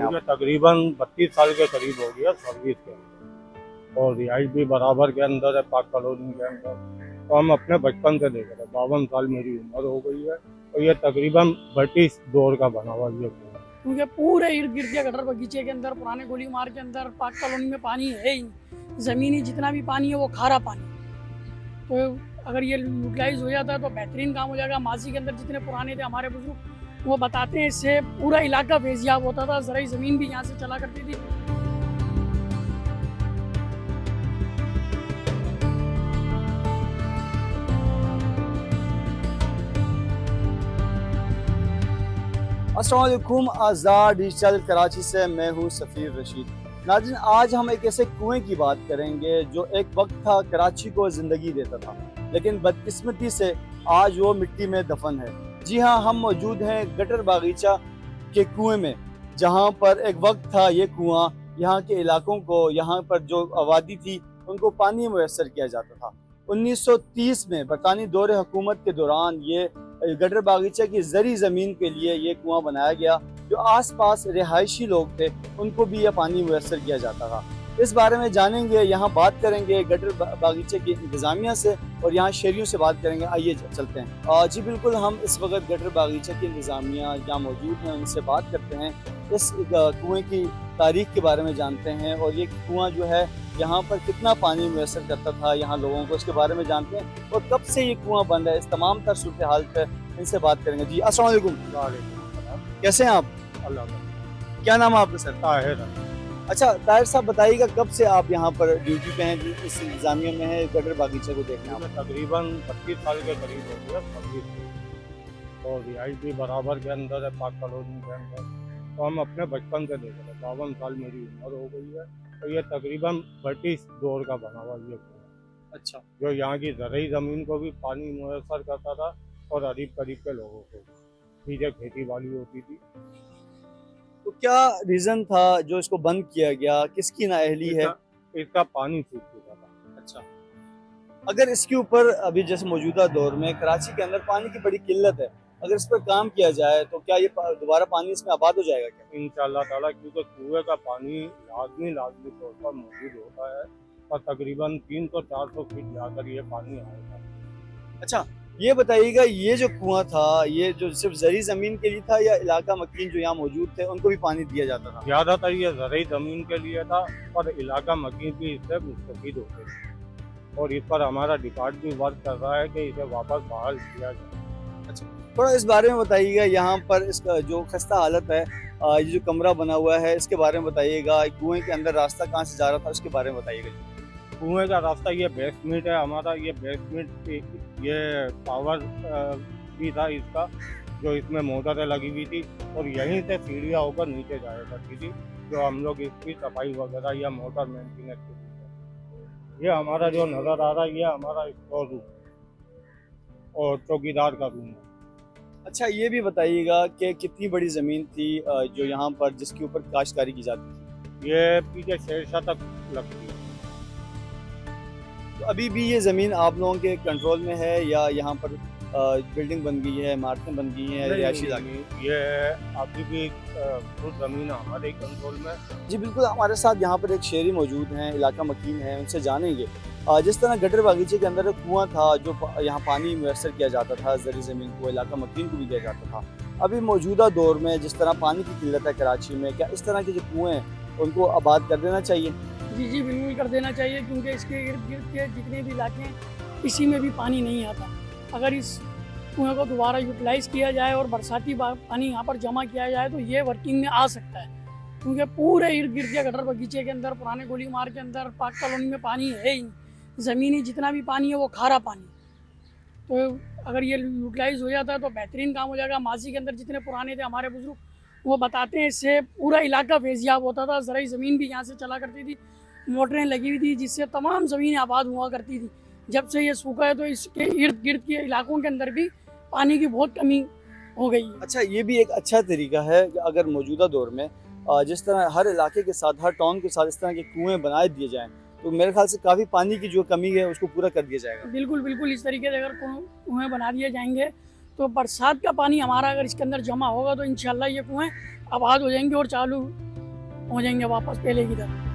मुझे तकरीबन 32 साल के करीब हो गया सर्विस के अंदर, और रिहाइश भी बराबर के अंदर है, पाक कॉलोनी के अंदर। तो हम अपने बचपन से देख रहे हैं, 52 साल मेरी उम्र हो गई है, और ये तकरीबन ब्रिटिश दौर का बना हुआ ये कुआं। क्योंकि पूरे इर्द गिर्द के गटर बगीचे के अंदर, पुराने गोली मार्ग के अंदर, पाक कॉलोनी में पानी है ही नहीं। ज़मीनी जितना भी पानी है वो खारा पानी। तो अगर ये यूटिलाइज हो जाता है तो बेहतरीन काम हो जाएगा। माजी के अंदर जितने पुराने थे हमारे बुजुर्ग, वो बताते हैं इससे पूरा इलाका फेजियाब होता था, ज़राई ज़मीन भी यहाँ से चला करती थी। अस्सलाम वालेकुम, आज़ाद डिजिटल कराची से मैं हूँ सफ़ीर रशीद। नाज़रीन, आज हम एक ऐसे कुएं की बात करेंगे जो एक वक्त था कराची को ज़िंदगी देता था, लेकिन बदकिस्मती से आज वो मिट्टी में दफन है। जी हाँ, हम मौजूद हैं गटर बागीचा के कुएं में, जहाँ पर एक वक्त था ये कुआं यहाँ के इलाकों को, यहाँ पर जो आबादी थी उनको पानी मुयस्सर किया जाता था। 1930 में बरतानी दौरे हुकूमत के दौरान ये गटर बागीचा की ज़री ज़मीन के लिए ये कुआं बनाया गया। जो आसपास रिहायशी लोग थे उनको भी यह पानी मुयस्सर किया जाता था। इस बारे में जानेंगे, यहाँ बात करेंगे गटर बागीचे की इंतज़ामिया से और यहाँ शहरियों से बात करेंगे। आइए चलते हैं। जी बिल्कुल, हम इस वक्त गटर बागीचे की इंतज़ामिया जहाँ मौजूद हैं उनसे बात करते हैं, इस कुएँ की तारीख के बारे में जानते हैं और ये कुआं जो है यहाँ पर कितना पानी मुयस्सर करता था यहाँ लोगों को, इसके बारे में जानते हैं और कब से ये कुआं बंद है, इस तमाम तर सूरत हाल पर इनसे बात करेंगे। जी अस्सलाम वालेकुम। कैसे हैं आप? अल्लाह का। क्या नाम है आपका सर? ताहिर। अच्छा ताहिर साहब, बताइएगा कब से आप यहाँ पर ड्यूटी पे हैं, इस इंतजामिया में है गटर बागीचे को देखने? मुझे तकरीबन 32 साल के करीब हो गया सर्विस के, और रिहाइश भी बराबर के अंदर है, पाक कॉलोनी के अंदर। तो हम अपने बचपन से देख रहे हैं, 52 साल मेरी उम्र हो गई है, तो ये तकरीबन ब्रिटिश दौर का बना हुआ ये कुआं। अच्छा, जो यहाँ की ज़रूरी ज़मीन को भी पानी मुयस्सर करता था और करीब करीब के लोगों को सीधे खेती बाड़ी होती थी। तो क्या रीज़न था जो इसको बंद किया गया, किसकी नाअहली है? इसका पानी सूख चुका था। अच्छा, अगर इसके ऊपर अभी जैसे मौजूदा दौर में कराची के अंदर पानी की बड़ी किल्लत है, अगर इस पर काम किया जाए तो क्या ये दोबारा पानी इसमें आबाद हो जाएगा क्या? इंशाअल्लाह ताला, क्योंकि कुएं का पानी लाजमी तौर पर मौजूद होता है और तकरीबन 300-400 फीट जाकर ये पानी आएगा। अच्छा, ये बताइएगा, ये जो कुआं था ये जो सिर्फ ज़री ज़मीन के लिए था या इलाका मकीन जो यहाँ मौजूद थे उनको भी पानी दिया जाता था? ज़्यादातर ये ज़रूरी ज़मीन के लिए था, पर इलाका मकीन भी इससे मुस्तफ़ीद होते थे, और इस पर हमारा डिपार्ट भी वर्क कर रहा है कि इसे वापस बहाल किया जाए। अच्छा, थोड़ा इस बारे में बताइएगा, यहाँ पर इसका जो खस्ता हालत है, ये जो कमरा बना हुआ है इसके बारे में बताइएगा। कुएं के अंदर रास्ता कहाँ से जा रहा था उसके बारे में बताइएगा। कुएं का रास्ता ये बेसमेंट है हमारा, ये बेसमेंट ये पावर भी था इसका, जो इसमें मोटरें लगी हुई थी, और यहीं से सीढ़ियाँ होकर नीचे जाया करती थी, जो हम लोग इसकी सफाई वगैरह या मोटर मेंटेनेंस के लिए। ये हमारा जो नज़र आ रहा है ये हमारा स्टोर रूम और चौकीदार का रूम है। अच्छा, ये भी बताइएगा कि कितनी बड़ी ज़मीन थी जो यहाँ पर जिसके ऊपर काश्तकारी की जाती थी? ये पीछे शेरशाह तक लगती है। तो अभी भी ये ज़मीन आप लोगों के कंट्रोल में है या यहाँ पर बिल्डिंग बन गई है, इमारतें बन गई हैं, रिहायशी इलाके? ये अभी भी खुद ज़मीन हमारे कंट्रोल में। जी बिल्कुल, हमारे साथ यहाँ पर एक शहरी मौजूद हैं, इलाका मकीन है, उनसे जानेंगे। जिस तरह गटर बागीचे के अंदर एक कुआं था जो यहाँ पानी मुयस्सर किया जाता था, ज़री ज़मीन को, इलाका मकीन को भी दिया जाता था, अभी मौजूदा दौर में जिस तरह पानी की किल्लत है कराची में, क्या इस तरह के जो कुएँ हैं उनको आबाद कर देना चाहिए? जी बिल्कुल कर देना चाहिए, क्योंकि इसके इर्द गिर्द के जितने भी इलाके हैं इसी में भी पानी नहीं आता। अगर इस कुएं को दोबारा यूटिलाइज़ किया जाए और बरसाती पानी यहाँ पर जमा किया जाए तो ये वर्किंग में आ सकता है, क्योंकि पूरे इर्द गिर्द के गटर बगीचे के अंदर, पुराने गोली मार्ग के अंदर, पाक कॉलोनी में पानी है ही नहीं। ज़मीनी जितना भी पानी है वो खारा पानी। तो अगर ये यूटिलाइज़ हो जाता है तो बेहतरीन काम हो जाएगा। माजी के अंदर जितने पुराने थे हमारे बुजुर्ग, वो बताते हैं इससे पूरा इलाका फेजियाब होता था, ज़राई ज़मीन भी यहाँ से चला करती थी, मोटरें लगी हुई थी जिससे तमाम ज़मीनें आबाद हुआ करती थी। जब से ये सूखा है तो इसके इर्द गिर्द के इलाकों के अंदर भी पानी की बहुत कमी हो गई है। अच्छा, ये भी एक अच्छा तरीका है कि अगर मौजूदा दौर में जिस तरह हर इलाके के साथ, हर टाउन के साथ इस तरह के कुएं बनाए दिए जाएं तो मेरे ख्याल से काफ़ी पानी की जो कमी है उसको पूरा कर दिया जाएगा। बिल्कुल बिल्कुल, इस तरीके से अगर कुएं बना दिए जाएंगे तो बरसात का पानी हमारा अगर इसके अंदर जमा होगा तो इंशाल्लाह ये कुएं आबाद हो जाएंगे और चालू पहुंचेंगे वापस पहले की तरह।